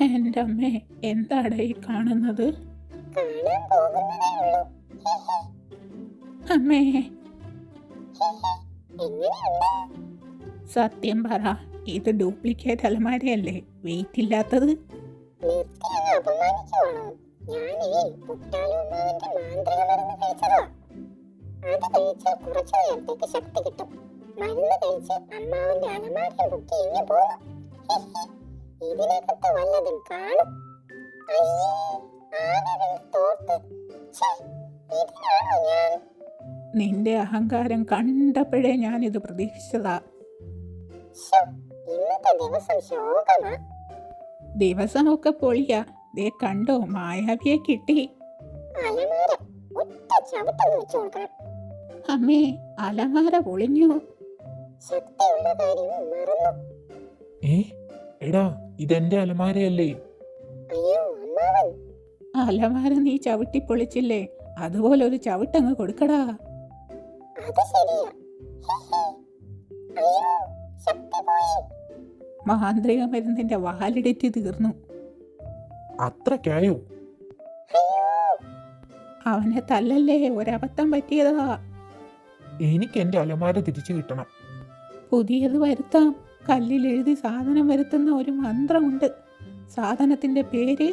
എൻ്റെ അമ്മേ, എന്താണ് ഈ കാണുന്നത്? കാണാൻ പോകുന്നതേ ഉള്ളൂ. അമ്മേ, എങ്ങനെയുണ്ട്? സത്യം പറ, ഇത് ഡ്യൂപ്ലിക്കേറ്റ് അലമാരയല്ലേ, വെയിറ്റ് ഇല്ലാത്തത്? നിർത്തി അങ്ങ് അപമാനിക്കുവാണോ? ഞാനേ പുട്ടാലുമാവിന്റെ മാന്ത്രിക മരുന്ന് കഴിച്ചതാ. അത് കഴിച്ചാൽ കുറച്ചു നേരത്തേക്ക് ശക്തി കിട്ടും. മരുന്ന് കഴിച്ച് അമ്മാവന്റെ അലമാരയും പൊക്കി ഇങ്ങ് പോന്നു. ഇതിനകത്ത് വല്ലതും കാണും. അയ്യേ, ആകെ തോർത്ത്. ഛേ, ഇതിനാണോ ഞാൻ? നിന്റെ അഹങ്കാരം കണ്ടപ്പോഴേ ഞാനിത് പ്രതീക്ഷിച്ചതാ. ശ്ശോ, ഇന്നത്തെ ദിവസം ശോകമാ. ദിവസമൊക്കെ പൊളിയാ. ദേ കണ്ടോ, മായാവിയെ കിട്ടി. അലമാര ഒറ്റ ചവിട്ടൊന്ന് വെച്ചു കൊടുക്കണം. അമ്മേ, അലമാര പൊളിഞ്ഞു. ശക്തിയുള്ള കാര്യം മറന്നു. എടാ, ഇതെന്റെ അലമാരയല്ലേ? അയ്യോ അമ്മാവൻ, അലമാര നീ ചവിട്ടി പൊളിച്ചില്ലേ, അതുപോലെ ഒരു ചവിട്ടങ്ങ് കൊടുക്കടാ. അത് ശരിയാ. അയ്യോ, ശക്തി പോയി. മാന്ത്രിക മരുന്നിന്റെ വാലിഡിറ്റി തീർന്നു. അത്രക്കായോ? അയ്യോ, അവനെ തല്ലല്ലേ, ഒരബദ്ധം പറ്റിയതാ. എനിക്ക് എന്റെ അലമാര തിരിച്ചു കിട്ടണം. പുതിയത് വരുത്താം. കല്ലിൽ എഴുതി സാധനം വരുത്തുന്ന ഒരു മന്ത്രമുണ്ട്. സാധനത്തിന്റെ പേര്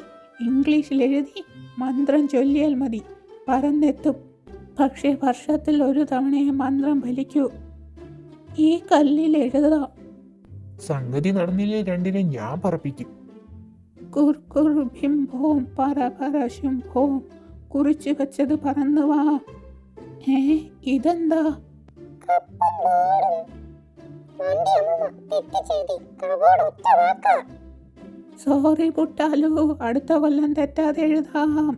ഇംഗ്ലീഷിൽ എഴുതി മന്ത്രം ചൊല്ലിയാൽ മതി, പറന്നെത്തും. പക്ഷേ വർഷത്തിൽ ഒരു തവണയെ മന്ത്രം ഫലിക്കൂ. ഈ കല്ലിൽ എഴുതാം, സംഗതി നടന്നില്ലേ രണ്ടിനെ ഞാൻ പറപ്പിക്കും. കുർ കുർ ബിംഭോം പറ പറ ശുംഭോം, കുറിച്ചു വെച്ചത് പറന്നു വാ. ഇതെന്താ? കപ്പം പാടും. മണ്ടി അമ്മ തെറ്റ് ചെയ്തി. കബോർഡ് ഒറ്റ വാക്കാ. സോറി പുട്ടാലു, അടുത്ത കൊല്ലം തെറ്റാതെ എഴുതാം.